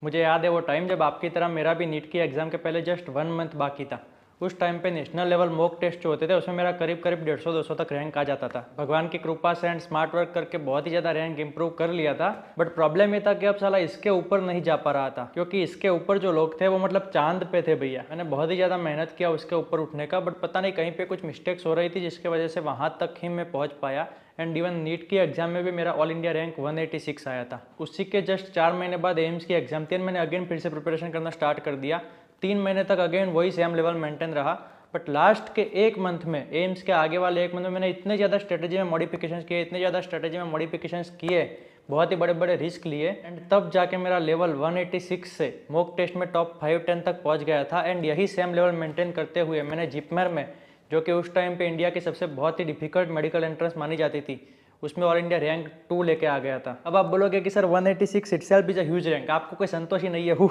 मुझे याद है वो टाइम जब आपकी तरह मेरा भी नीट की एग्ज़ाम के पहले जस्ट 1 मंथ बाकी था। उस टाइम पे नेशनल लेवल मॉक टेस्ट जो होते थे उसमें मेरा करीब करीब 150-200 तक रैंक आ जाता था। भगवान की कृपा से एंड स्मार्ट वर्क करके बहुत ही ज़्यादा रैंक इंप्रूव कर लिया था। बट प्रॉब्लम ये था कि अब साला इसके ऊपर नहीं जा पा रहा था, क्योंकि इसके ऊपर जो लोग थे वो मतलब चांद पे थे भैया। मैंने बहुत ही ज़्यादा मेहनत किया उसके ऊपर उठने का, बट पता नहीं कहीं पे कुछ मिस्टेक्स हो रही थी जिसकी वजह से वहाँ तक ही मैं पहुँच पाया। एंड इवन नीट की एग्जाम में भी मेरा ऑल इंडिया रैंक 186 आया था। उसी के जस्ट 4 महीने बाद एम्स की एग्जाम थी। मैंने अगेन फिर से प्रिपरेशन करना स्टार्ट कर दिया। 3 महीने तक अगेन वही सेम लेवल मेंटेन रहा। बट लास्ट के 1 मंथ में, एम्स के आगे वाले 1 मंथ में मैंने इतने ज़्यादा स्ट्रेटेजी में मॉडिफिकेशंस किए, इतने ज़्यादा स्ट्रेटेजी में मॉडिफिकेशंस किए, बहुत ही बड़े बड़े रिस्क लिए, एंड तब जाके मेरा लेवल 186 से मॉक टेस्ट में टॉप 5-10 तक पहुंच गया था। एंड यही सेम लेवल मेंटेन करते हुए मैंने जिपमर में, जो कि उस टाइम पे इंडिया की सबसे बहुत ही डिफिकल्ट मेडिकल एंट्रेंस मानी जाती थी, उसमें ऑल इंडिया रैंक 2 लेके आ गया था। अब आप बोलोगे कि sir 186 itself is a huge rank, आपको कोई संतोष ही नहीं है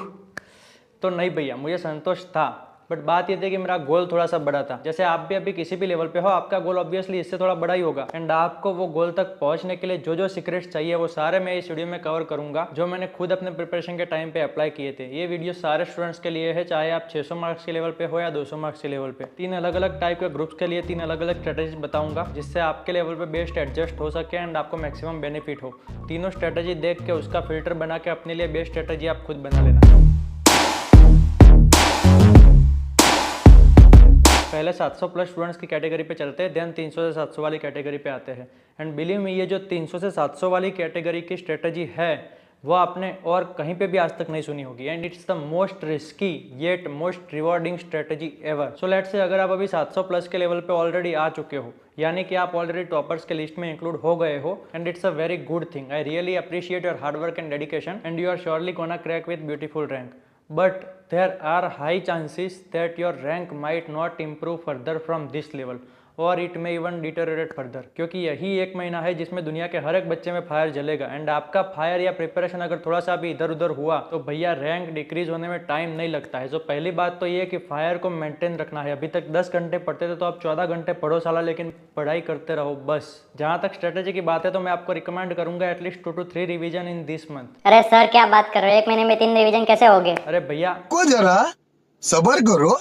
तो नहीं भैया, मुझे संतोष था। बट बात ये थी कि मेरा गोल थोड़ा सा बड़ा था। जैसे आप भी अभी किसी भी लेवल पे हो, आपका गोल ऑब्वियसली इससे थोड़ा बड़ा ही होगा। एंड आपको वो गोल तक पहुंचने के लिए जो जो सीक्रेट्स चाहिए वो सारे मैं इस वीडियो में कवर करूंगा, जो मैंने खुद अपने प्रिपरेशन के टाइम पे अप्लाई किए थे। ये वीडियो सारे स्टूडेंट्स के लिए है, चाहे आप 600 मार्क्स के लेवल पे हो या 200 मार्क्स के लेवल पे। 3 अलग अलग टाइप के ग्रुप्स के लिए 3 अलग अलग स्ट्रेटेजी बताऊंगा, जिससे आपके लेवल पे बेस्ट एडजस्ट हो सके एंड आपको मैक्सिमम बेनिफिट हो। तीनों स्ट्रेटेजी देख के उसका फिल्टर बना के अपने लिए बेस्ट स्ट्रेटेजी आप खुद बना लेना। पहले 700 प्लस स्टूडेंट्स की कैटेगरी पे चलते हैं, देन 300 से 700 वाली कैटेगरी पे आते हैं। एंड बिलीव मी, ये जो 300 से 700 वाली कैटेगरी की स्ट्रेटजी है वो आपने और कहीं पे भी आज तक नहीं सुनी होगी। And it's the most risky yet most rewarding strategy ever. So let's say अगर आप अभी 700 प्लस के लेवल पे ऑलरेडी आ चुके हो, यानी कि आप ऑलरेडी टॉपर्स के लिस्ट में इंक्लूड हो गए हो, and it's a very good thing. I really appreciate your hard work and dedication, and you are surely gonna crack with beautiful rank. But there are high chances that your rank might not improve further from this level, और it में even deteriorate further, क्योंकि यही 1 महीना है जिसमें दुनिया के हर एक बच्चे में फायर जलेगा। एंड आपका फायर या प्रिपरेशन अगर थोड़ा सा भी इधर उधर हुआ तो भैया रैंक डिक्रीज होने में टाइम नहीं लगता है। तो पहली बात तो ये कि फायर को मेंटेन रखना है। अभी तक 10 घंटे पढ़ते थे तो आप 14 घंटे पढ़ो साला, लेकिन पढ़ाई करते रहो बस। जहाँ तक स्ट्रेटेजी की बात है तो मैं आपको रिकमेंड करूंगा at least 2 to 3 revision in this month. अरे सर क्या बात कर रहे हो, 1 महीने में 3 रिवीजन कैसे होगे? अरे भैया को जरा सबर करो।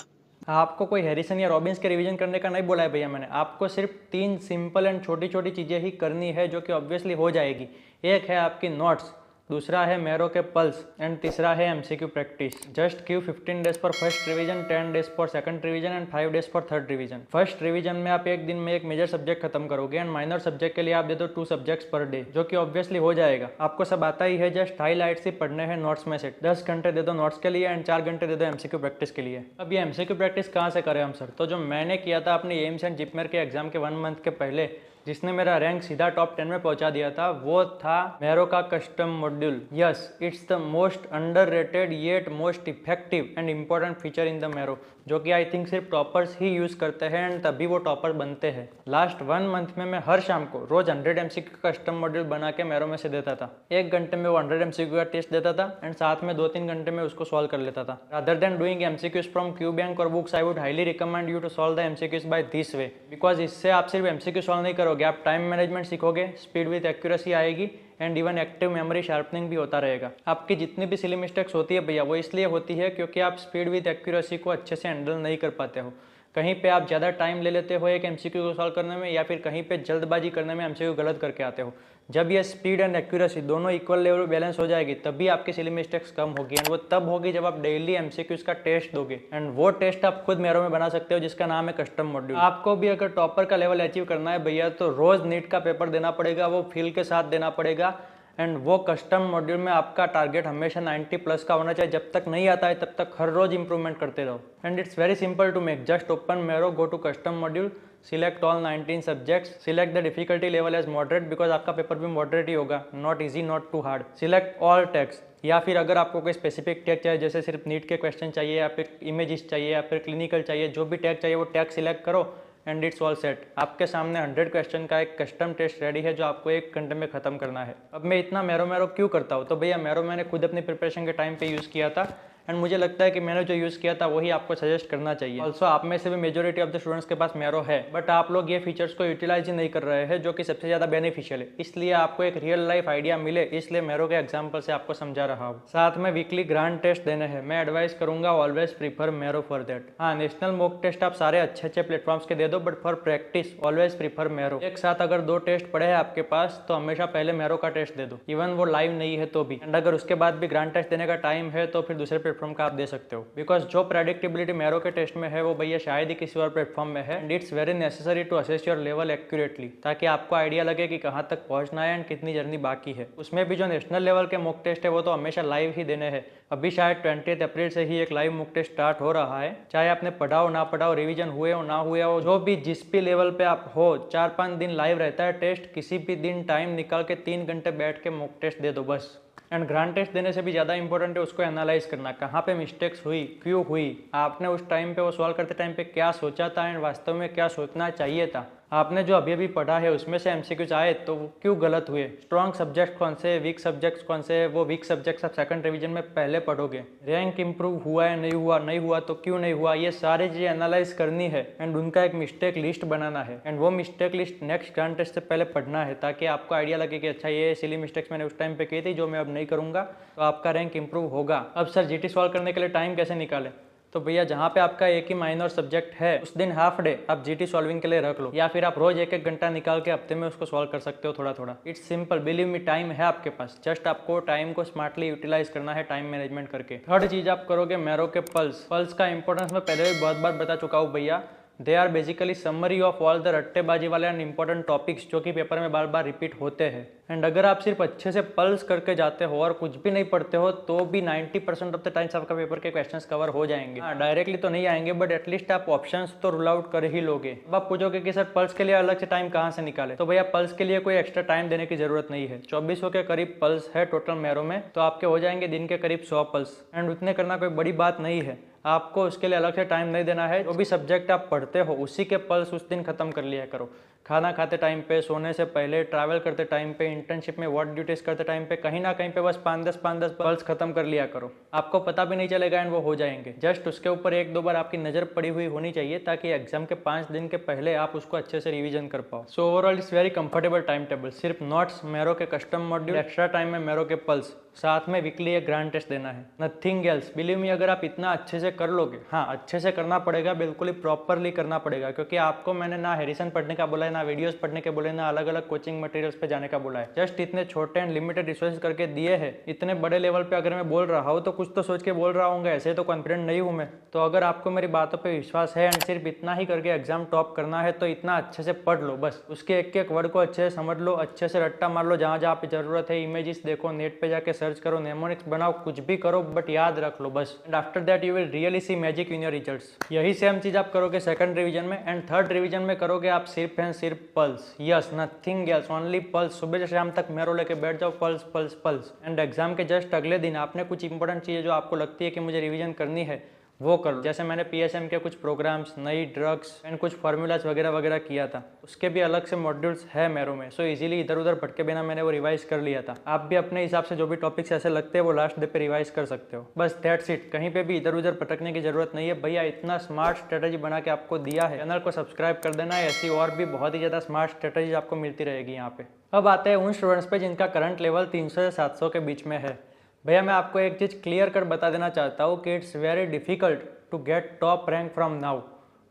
आपको कोई हैरिसन या रॉबिन्स के रिवीजन करने का नहीं बोला है भैया मैंने। आपको सिर्फ 3 सिंपल एंड छोटी छोटी चीज़ें ही करनी है, जो कि ऑब्वियसली हो जाएगी। एक है आपकी नोट्स, दूसरा है मैरो के पल्स, एंड तीसरा है MCQ practice. Just give 15 days for first revision, 10 days for second revision and 5 days for third revision. First revision में आप एक दिन में एक मेजर सब्जेक्ट खत्म करोगे, एंड माइनर सब्जेक्ट के लिए आप दे दो 2 सब्जेक्ट्स पर डे, जो कि ऑब्वियसली हो जाएगा। आपको सब आता ही है, जस्ट हाईलाइट्स ही पढ़ने हैं नोट्स में से। 10 घंटे दे दो नोट्स के लिए एंड 4 घंटे दे दो एमसीक्यू प्रैक्टिस के लिए। अब ये एमसीक्यू प्रैक्टिस कहाँ से करें हम सर? तो जो मैंने किया था अपने एम्स एंड जिपमेर के एग्जाम के 1 मंथ के पहले, जिसने मेरा रैंक सीधा टॉप 10 में पहुंचा दिया था, वो था मैरो का custom module. Yes, it's the most underrated yet most effective and important feature in the marrow, जो कि आई थिंक सिर्फ टॉपर्स ही यूज करते हैं एंड तभी वो टॉपर बनते हैं। लास्ट 1 मंथ में मैं हर शाम को रोज 100 एमसीक्यू का कस्टम मॉड्यूल बना के मैरो में से देता था। 1 घंटे में वो 100 एमसीक्यू का टेस्ट देता था एंड साथ में 2-3 घंटे में उसको सॉल्व कर लेता था। Rather than doing MCQs from Q bank और books, I would highly recommend you to solve the MCQs by this way, because इससे आप सिर्फ एमसीक्यू सॉल्व नहीं करोगे, आप टाइम मैनेजमेंट सीखोगे, स्पीड विद एक्यूरेसी आएगी, and even active memory sharpening भी होता रहेगा। आपकी जितनी भी सिली मिस्टेक्स होती है भैया, वो इसलिए होती है क्योंकि आप स्पीड विद एक्यूरेसी को अच्छे से हैंडल नहीं कर पाते हो। कहीं पे आप ज़्यादा टाइम ले लेते हो एक एमसीक्यू को सॉल्व करने में, या फिर कहीं पे जल्दबाजी करने में एमसीक्यू गलत करके आते हो। जब ये स्पीड एंड एक्यूरेसी दोनों इक्वल लेवल बैलेंस हो जाएगी, तभी आपकी सिली मिस्टेक्स कम होगी। एंड वो तब होगी जब आप डेली एमसीक्यूज का टेस्ट दोगे, एंड वो टेस्ट आप खुद मैरो में बना सकते हो, जिसका नाम है कस्टम मॉड्यूल। आपको भी अगर टॉपर का लेवल अचीव करना है भैया, तो रोज नीट का पेपर देना पड़ेगा, वो फील के साथ देना पड़ेगा। एंड वो कस्टम मॉड्यूल में आपका टारगेट हमेशा 90 प्लस का होना चाहिए। जब तक नहीं आता है तब तक हर रोज इंप्रूवमेंट करते रहो। And it's very simple to make, just open Marrow, go to custom module, select all 19 subjects, select the difficulty level as moderate, because आपका पेपर भी मॉडरेट ही होगा, not easy not too hard. Select all tags, या फिर अगर आपको कोई specific tag चाहिए, जैसे सिर्फ नीट के क्वेश्चन चाहिए या फिर इमेजेस चाहिए या फिर क्लिनिकल चाहिए, जो भी टैग चाहिए वो टैग सिलेक्ट करो एंड इट्स ऑल सेट। आपके सामने 100 क्वेश्चन का एक कस्टम टेस्ट रेडी है, जो आपको 1 घंटे में खत्म करना है। अब मैं इतना मैरो क्यों करता हूँ? तो भैया मैरो मैंने खुद अपनी प्रिपरेशन के टाइम पे यूज़ किया था, एंड मुझे लगता है कि मैंने जो यूज़ किया था वही आपको सजेस्ट करना चाहिए। ऑल्सो आप में से भी मेजोरिटी ऑफ द स्टूडेंट्स के पास मैरो है, बट आप लोग ये फीचर्स को यूटिलाइज ही नहीं कर रहे हैं, जो कि सबसे ज़्यादा बेनिफिशियल है। इसलिए आपको एक रियल लाइफ आइडिया मिले, इसलिए मैरो के एग्जाम्पल से आपको समझा रहा हूँ। साथ में वीकली ग्रांड टेस्ट देने हैं, मैं एडवाइस करूंगा always prefer marrow for that. हाँ, नेशनल मॉक टेस्ट आप सारे अच्छे प्लेटफॉर्म्स के दे दो, but for practice always prefer marrow. एक साथ अगर 2 टेस्ट पड़े हैं आपके पास तो हमेशा पहले मैरो का टेस्ट दे दो, इवन वो लाइव नहीं है तो भी। एंड अगर उसके बाद भी ग्रांड टेस्ट देने का टाइम है तो फिर दूसरे प्लेटफॉर्म का आप दे सकते हो, बिकॉज जो प्रेडिक्टेबिलिटी मैरो के टेस्ट में है वो भैया शायद ही किसी और प्लेटफॉर्म में है। And it's very necessary to assess your level accurately, ताकि आपको आइडिया लगे कि कहाँ तक पहुँचना है एंड कितनी जर्नी बाकी है। उसमें भी जो नेशनल लेवल के मॉक टेस्ट है वो तो हमेशा लाइव ही देने हैं। अभी शायद 20 अप्रैल से ही एक लाइव मॉक टेस्ट स्टार्ट हो रहा है, चाहे आपने पढ़ाओ ना पढ़ाओ, रिवीजन हुए हो ना हुए हो, जो भी जिस भी लेवल पे आप हो, 4-5 दिन लाइव रहता है टेस्ट। किसी भी दिन टाइम निकाल के 3 घंटे बैठ के मॉक टेस्ट दे दो बस। एंड ग्रांड टेस्ट देने से भी ज़्यादा इंपॉर्टेंट है उसको एनालाइज करना, कहाँ पे मिस्टेक्स हुई, क्यों हुई, आपने उस टाइम पे वो सॉल्व करते टाइम पे क्या सोचा था एंड वास्तव में क्या सोचना चाहिए था। आपने जो अभी अभी पढ़ा है उसमें से एमसीक्यूज आए तो वो क्यों गलत हुए, स्ट्रॉन्ग सब्जेक्ट कौन से, वीक सब्जेक्ट्स कौन से, वो वीक सब्जेक्ट्स आप सेकंड रिवीजन में पहले पढ़ोगे। रैंक इंप्रूव हुआ है, नहीं हुआ तो क्यों नहीं हुआ, ये सारी चीज़ें एनालाइज करनी है एंड उनका एक मिस्टेक लिस्ट बनाना है। एंड वो mistake list next grand test से पहले पढ़ना है, ताकि आपको आइडिया लगे कि अच्छा ये सिली मिस्टेक्स मैंने उस टाइम पे की थी जो मैं अब नहीं करूँगा, तो आपका रैंक इंप्रूव होगा। अब सर जीटी सॉल्व करने के लिए टाइम कैसे निकालें, तो भैया जहाँ पे आपका एक ही माइनर सब्जेक्ट है उस दिन हाफ डे आप जीटी सॉल्विंग के लिए रख लो, या फिर आप रोज 1-1 घंटा निकाल के हफ्ते में उसको सॉल्व कर सकते हो थोड़ा थोड़ा। It's simple, believe me, time है आपके पास, जस्ट आपको टाइम को स्मार्टली यूटिलाइज करना है, टाइम मैनेजमेंट करके। थर्ड चीज आप करोगे मैरो के पल्स का इंपॉर्टेंस मैं पहले भी बहुत बार बता चुका हूँ भैया। They are basically summary of all the रट्टेबाजी वाले एंड इंपॉर्टेंट टॉपिक्स जो कि पेपर में बार बार रिपीट होते हैं। एंड अगर आप सिर्फ अच्छे से पल्स करके जाते हो और कुछ भी नहीं पढ़ते हो तो भी 90% ऑफ द टाइम्स आपका पेपर के क्वेश्चंस कवर हो जाएंगे। हाँ, डायरेक्टली तो नहीं आएंगे, बट एटलीस्ट आप ऑप्शंस तो रूल आउट कर ही लोगे। अब आप पूछोगे कि सर पल्स के लिए अलग से टाइम कहाँ से निकाले, तो भैया पल्स के लिए कोई एक्स्ट्रा टाइम देने की जरूरत नहीं है। 2400 के करीब पल्स है टोटल मैरो में, तो आपके हो जाएंगे दिन के करीब 100 पल्स। एंड उतने करना कोई बड़ी बात नहीं है, आपको उसके लिए अलग से टाइम नहीं देना है। जो भी सब्जेक्ट आप पढ़ते हो उसी के पल्स उस दिन खत्म कर लिया करो। खाना खाते टाइम पे, सोने से पहले, ट्रैवल करते टाइम पे, इंटर्नशिप में वर्क ड्यूटीज करते टाइम पे, कहीं ना कहीं पे बस 5-10 पल्स खत्म कर लिया करो। आपको पता भी नहीं चलेगा एंड वो हो जाएंगे। जस्ट उसके ऊपर 1-2 बार आपकी नज़र पड़ी हुई होनी चाहिए, ताकि एग्जाम के 5 दिन के पहले आप उसको अच्छे से रिविजन कर पाओ। So overall it's very comfortable time table. सिर्फ नोट्स, मैरो के कस्टम मॉड्यूल, एक्स्ट्रा टाइम में मैरो के पल्स, साथ में वीकली एक ग्रांड टेस्ट देना है, नथिंग एल्स। बिलीव मी, अगर आप इतना अच्छे से कर लोगे, हाँ अच्छे से करना पड़ेगा, बिल्कुल ही प्रॉपरली करना पड़ेगा, क्योंकि आपको मैंने ना हैरिसन पढ़ने का बोला है, ना वीडियोस पढ़ने के बोले, ना अलग अलग कोचिंग मटेरियल्स पे जाने का बोला है। जस्ट इतने छोटे एंड लिमिटेड रिसोर्सेज करके दिए हैं। इतने बड़े लेवल पे अगर मैं बोल रहा हूँ तो कुछ तो सोच के बोल रहा हूँ, ऐसे तो कॉन्फिडेंट नहीं हूँ मैं। तो अगर आपको मेरी बातों पे विश्वास है एंड सिर्फ इतना ही करके एग्जाम टॉप करना है तो इतना अच्छे से पढ़ लो बस। उसके एक वर्ड को अच्छे से समझ लो, अच्छे से रट्टा मार लो जहाँ जहाँ पे जरूरत है। इमेजेस देखो, नेट पे जाके सर्च करो, नेमोनिक्स बनाओ, कुछ भी करो, बट याद रख लो बस। And after that you will really see magic in your results. यही सेम चीज आप करोगे सेकंड रिवीजन में, एंड थर्ड रिवीजन में करोगे आप सिर्फ एंड सिर्फ pulse. Yes, nothing else, only pulse. सुबह से शाम तक मैरो लेके बैठ जाओ, pulse pulse pulse. And exam के जस्ट अगले दिन आपने कुछ इंपॉर्टेंट चीजें जो आपको लगती है कि मुझे रिवीजन करनी है वो कर लो। जैसे मैंने पीएसएम के कुछ प्रोग्राम्स, नई ड्रग्स एंड कुछ फार्मूलाज वगैरह वगैरह किया था, उसके भी अलग से मॉड्यूल्स है मैरो में। सो इजीली इधर उधर भटके बिना मैंने वो रिवाइज कर लिया था। आप भी अपने हिसाब से जो भी टॉपिक्स ऐसे लगते हैं वो लास्ट डे पे रिवाइज कर सकते हो। बस दैट्स इट, कहीं पे भी इधर उधर भटकने की जरूरत नहीं है भैया। इतना स्मार्ट स्ट्रेटेजी बना के आपको दिया है, चैनल को सब्सक्राइब कर देना है, ऐसी और भी बहुत ही ज़्यादा स्मार्ट स्ट्रेटेजी आपको मिलती रहेगी यहाँ पे। अब आते हैं उन स्टूडेंट्स पे जिनका करंट लेवल 300 से 700 के बीच में है। भैया मैं आपको एक चीज़ क्लियर कर बता देना चाहता हूँ कि it's very difficult to get top rank from now,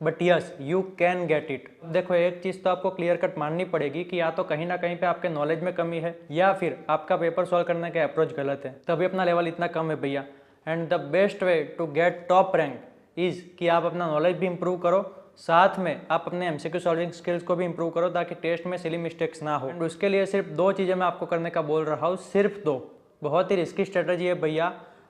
but yes you can get it. देखो एक चीज़ तो आपको क्लियर कट माननी पड़ेगी कि या तो कहीं ना कहीं पे आपके नॉलेज में कमी है, या फिर आपका पेपर सॉल्व करने का अप्रोच गलत है, तभी अपना लेवल इतना कम है भैया। And the best way to get top rank is कि आप अपना नॉलेज भी इंप्रूव करो, साथ में आप अपने एमसीक्यू सॉल्विंग स्किल्स को भी इंप्रूव करो, ताकि टेस्ट में सिली मिस्टेक्स ना हो। एंड उसके लिए सिर्फ 2 चीज़ें मैं आपको करने का बोल रहा हूँ, सिर्फ 2। बहुत ही रिस्की स्ट्रेटजी है भैया,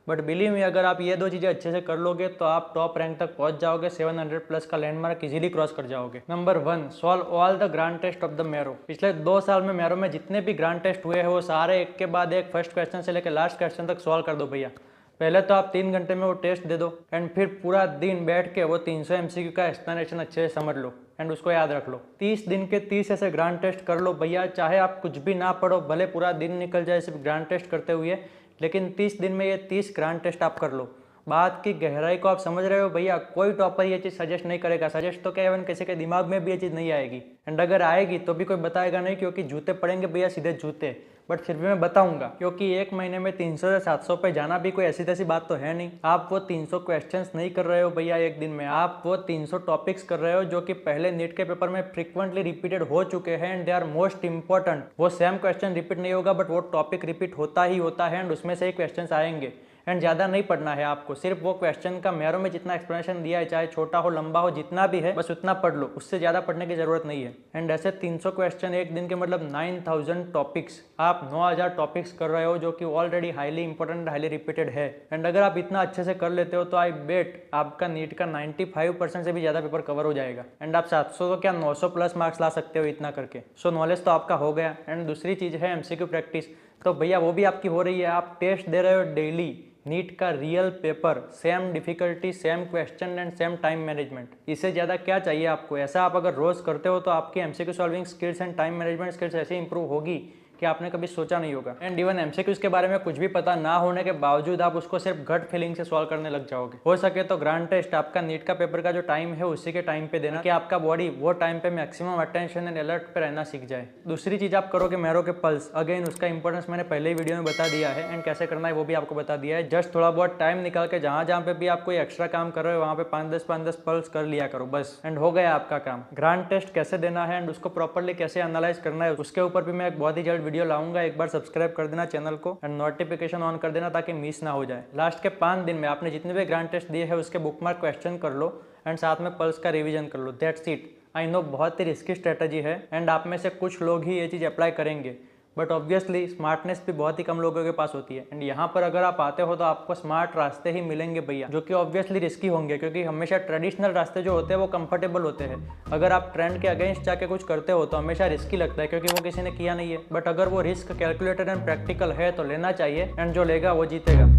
बट बिलीव मी, अगर आप ये 2 चीज़ें अच्छे से कर लोगे तो आप टॉप रैंक तक पहुंच जाओगे, 700 प्लस का लैंडमार्क इजीली क्रॉस कर जाओगे। Number 1, solve all the grand test of the Marrow. पिछले 2 साल में मैरो में जितने भी ग्रांड टेस्ट हुए हैं वो सारे एक के बाद एक फर्स्ट क्वेश्चन से लेकर लास्ट क्वेश्चन तक सॉल्व कर दो भैया। पहले तो आप 3 घंटे में वो टेस्ट दे दो, एंड फिर पूरा दिन बैठ के वो 300 एमसीक्यू का एक्सप्लेनेशन अच्छे से समझ लो एंड उसको याद रख लो। 30 दिन के 30 ऐसे ग्रांड टेस्ट कर लो भैया। चाहे आप कुछ भी ना पढ़ो, भले पूरा दिन निकल जाए सिर्फ ग्रांड टेस्ट करते हुए, लेकिन 30 दिन में ये 30 ग्रांड टेस्ट आप कर लो। बात की गहराई को आप समझ रहे हो भैया? कोई टॉपर ये चीज़ सजेस्ट नहीं करेगा। सजेस्ट तो क्या, इवन किसी के दिमाग में भी ये चीज़ नहीं आएगी। एंड अगर आएगी तो भी कोई बताएगा नहीं, क्योंकि जूते पड़ेंगे भैया, सीधे जूते। बट फिर भी मैं बताऊंगा, क्योंकि एक महीने में 300 से 700 पे जाना भी कोई ऐसी तैसी बात तो है नहीं। आप वो 300 क्वेश्चंस नहीं कर रहे हो भैया एक दिन में, आप वो 300 टॉपिक्स कर रहे हो जो कि पहले नीट के पेपर में फ्रिक्वेंटली रिपीटेड हो चुके हैं and they are most important. वो सेम क्वेश्चन रिपीट नहीं होगा, बट वो टॉपिक रिपीट होता ही होता है एंड उसमें से ही क्वेश्चन आएंगे। एंड ज़्यादा नहीं पढ़ना है आपको, सिर्फ वो क्वेश्चन का मैरो में जितना एक्सप्लेनेशन दिया है, चाहे छोटा हो लंबा हो, जितना भी है बस उतना पढ़ लो, उससे ज़्यादा पढ़ने की ज़रूरत नहीं है। एंड ऐसे 300 क्वेश्चन एक दिन के, मतलब 9000 टॉपिक्स, आप 9000 टॉपिक्स कर रहे हो जो कि already highly important, highly repeated है। एंड अगर आप इतना अच्छे से कर लेते हो तो आई बेट आपका नीट का 95% से भी ज़्यादा पेपर कवर हो जाएगा। एंड आप 700 तो क्या 900 प्लस मार्क्स ला सकते हो इतना करके। सो नॉलेज तो आपका हो गया। एंड दूसरी चीज़ है MCQ प्रैक्टिस, तो भैया वो भी आपकी हो रही है। आप टेस्ट दे रहे हो डेली, नीट का real paper, same difficulty, same question and same time management. इससे ज़्यादा क्या चाहिए आपको? ऐसा आप अगर रोज़ करते हो तो आपकी MCQ solving skills and time management skills ऐसे इंप्रूव होगी कि आपने कभी सोचा नहीं होगा। एंड इवन MCQs के बारे में कुछ भी पता ना होने के बावजूद आप उसको सिर्फ गट फीलिंग से सॉल्व करने लग जाओगे। हो सके तो ग्रांड टेस्ट आपका नीट का पेपर का जो टाइम है उसी के टाइम पे देना, कि आपका बॉडी वो टाइम पे मैक्सिमम अटेंशन एंड अलर्ट पे रहना सीख जाए। दूसरी चीज़ आप करोगे मैरो के पल्स, अगेन उसका इंपॉर्टेंस मैंने पहले ही वीडियो में बता दिया है एंड कैसे करना है वो भी आपको बता दिया है। जस्ट थोड़ा बहुत टाइम निकाल के जहाँ पे भी आप कोई एक्स्ट्रा काम कर रहे हो वहाँ पे 5-10 पल्स कर लिया करो बस, एंड हो गया आपका काम। ग्रांड टेस्ट कैसे देना है एंड उसको प्रॉपरली कैसे एनालाइज करना है उसके ऊपर भी मैं एक बहुत ही जल्द वीडियो लाऊंगा। एक बार सब्सक्राइब कर देना चैनल को एंड नोटिफिकेशन ऑन कर देना ताकि मिस ना हो जाए। लास्ट के 5 दिन में आपने जितने भी ग्रांड टेस्ट दिए हैं उसके बुकमार्क क्वेश्चन कर लो एंड साथ में पल्स का रिवीजन कर लो। That's it. आई नो बहुत ही रिस्की स्ट्रेटजी है एंड आप में से कुछ लोग ही ये चीज़ अप्लाई करेंगे, बट ऑब्वियसली स्मार्टनेस भी बहुत ही कम लोगों के पास होती है। एंड यहाँ पर अगर आप आते हो तो आपको स्मार्ट रास्ते ही मिलेंगे भैया, जो कि ऑब्वियसली रिस्की होंगे, क्योंकि हमेशा ट्रेडिशनल रास्ते जो होते हैं वो कंफर्टेबल होते हैं। अगर आप ट्रेंड के अगेंस्ट जाके कुछ करते हो तो हमेशा रिस्की लगता है, क्योंकि वो किसी ने किया नहीं है। बट अगर वो रिस्क कैलकुलेटेड एंड प्रैक्टिकल है तो लेना चाहिए, एंड जो लेगा वो जीतेगा।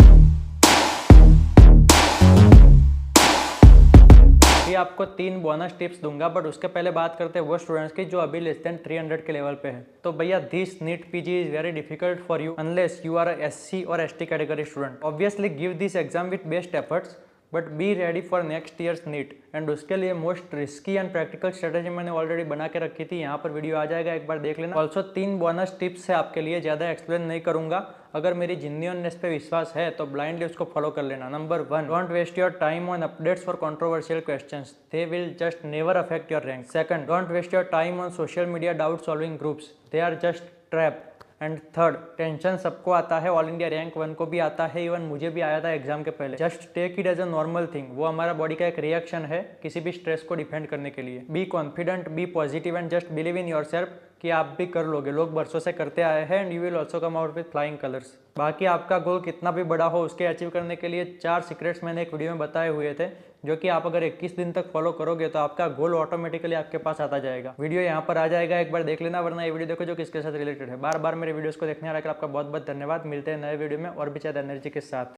अभी आपको 3 बोनस टिप्स दूंगा, बट उसके पहले बात करते हैं वो स्टूडेंट्स की जो अभी लेस देन 300 के लेवल पे है। तो भैया this NEET PG is very difficult for you unless you are SC और ST category student. Obviously give this exam with best efforts, but be ready for next years NEET. And उसके लिए most risky and practical strategy मैंने already बना के रखी थी, यहाँ पर वीडियो आ जाएगा, एक बार देख लेना। ऑल्सो 3 बोनस टिप्स है आपके लिए, ज़्यादा एक्सप्लेन नहीं करूंगा। अगर मेरी जेन्युइननेस पे विश्वास है तो ब्लाइंडली उसको फॉलो कर लेना। Number 1, don't waste your time on updates for controversial questions, they will just never affect your rank. Second, don't waste your time on social media doubt solving groups, they are just trap. And third, tension सबको आता है, all India rank 1 को भी आता है, even मुझे भी आया था एग्जाम के पहले। Just take it as a normal thing, वो हमारा बॉडी का एक रिएक्शन है किसी भी स्ट्रेस को डिफेंड करने के लिए। Be confident, be positive and just believe in yourself कि आप भी कर लोगे। लोग बरसों से करते आए हैं and you will also come out with flying colours. बाकी आपका गोल कितना भी बड़ा हो उसके अचीव करने के लिए 4 सीक्रेट्स मैंने एक वीडियो में बताए हुए थे, जो कि आप अगर 21 दिन तक फॉलो करोगे तो आपका गोल ऑटोमेटिकली आपके पास आता जाएगा। वीडियो यहाँ पर आ जाएगा, एक बार देख लेना, वरना ये वीडियो देखो जो किसके साथ रिलेटेड है। बार बार मेरे वीडियोस को देखने आ रहा है। आपका बहुत बहुत धन्यवाद। मिलते हैं नए वीडियो में और भी ज़्यादा एनर्जी के साथ।